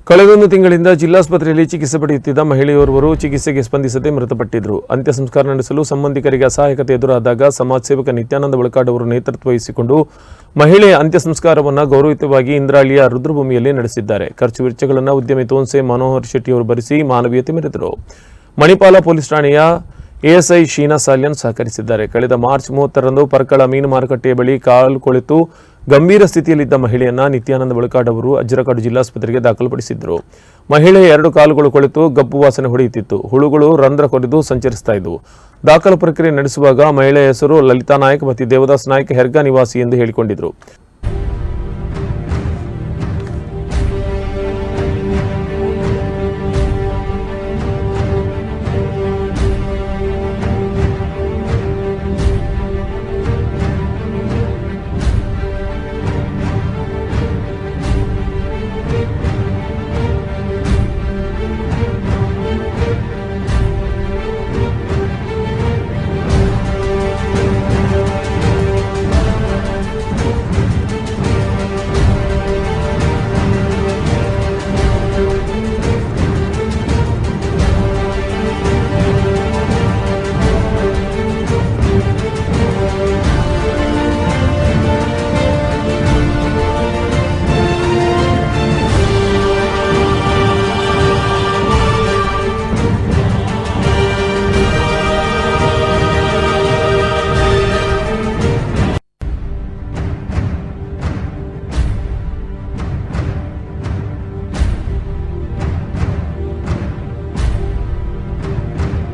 ಕಳೆದೊಂದು ತಿಂಗಳಿಂದ ಜಿಲ್ಲಾಸ್ಪತ್ರೆಯಲ್ಲಿ ಚಿಕಿತ್ಸೆ ಪಡೆಯುತ್ತಿದ್ದ ಮಹಿಳೆಯೋರ್ವರು ಚಿಕಿತ್ಸೆಗೆ ಸ್ಪಂದಿಸದೆ ಮೃತಪಟ್ಟಿದ್ದರು. ಅಂತ್ಯ ಸಂಸ್ಕಾರ ನಡೆಸಲು ಸಂಬಂಧಿಕರಿಗೆ ಅಸಹಾಯಕತೆ ಎದುರಾದಾಗ ಸಮಾಜ ಸೇವಕ ನಿತ್ಯಾನಂದ ಬಳಕಾಡ್ ಅವರು ನೇತೃತ್ವ ವಹಿಸಿಕೊಂಡು ಮಹಿಳೆಯ ಅಂತ್ಯ ಸಂಸ್ಕಾರವನ್ನು ಗೌರವಯುತವಾಗಿ ಇಂದ್ರಾಳಿಯ ರುದ್ರಭೂಮಿಯಲ್ಲಿ ನಡೆಸಿದ್ದಾರೆ. ಖರ್ಚು ವೆಚ್ಚಗಳನ್ನು ಉದ್ಯಮಿ ತೋನ್ಸೆ ಮನೋಹರ್ ಶೆಟ್ಟಿ ಅವರು ಭರಿಸಿ ಮಾನವೀಯತೆ ಮೆರೆದರು. ಮಣಿಪಾಲ ಪೊಲೀಸ್ ಠಾಣೆಯ ಎಎಸ್ಐ ಶೀನಾ ಸಾಲ್ಯನ್ ಸಹಕರಿಸಿದ್ದಾರೆ. ಕಳೆದ ಮಾರ್ಚ್ 30ರಂದು ಪರ್ಕಳ ಮೀನು ಮಾರುಕಟ್ಟೆಯ ಬಳಿ ಕಾಲು ಕೊಳೆತು ಗಂಭೀರ ಸ್ಥಿತಿಯಲ್ಲಿದ್ದ ಮಹಿಳೆಯನ್ನ ನಿತ್ಯಾನಂದ ಬಳಕಾಡ್ ಅವರು ಅಜ್ಜರಕಾಡು ಜಿಲ್ಲಾಸ್ಪತ್ರೆಗೆ ದಾಖಲುಪಡಿಸಿದ್ದರು. ಮಹಿಳೆಯ 2 ಕಾಲುಗಳು ಕೊಳೆತು ಗಬ್ಬು ವಾಸನೆ ಹೊಡೆಯುತ್ತಿತ್ತು. ಹುಳುಗಳು ರಂಧ್ರ ಕೊರೆದು ಸಂಚರಿಸ್ತಾ ಇದ್ದವು. ದಾಖಲು ಪ್ರಕ್ರಿಯೆ ನಡೆಸುವಾಗ ಮಹಿಳೆಯ ಹೆಸರು ಲಲಿತಾ ನಾಯಕ್ ಮತ್ತು ದೇವದಾಸ್ ನಾಯಕ್ ಹೆರ್ಗಾ ನಿವಾಸಿ ಎಂದು ಹೇಳಿಕೊಂಡಿದ್ರು.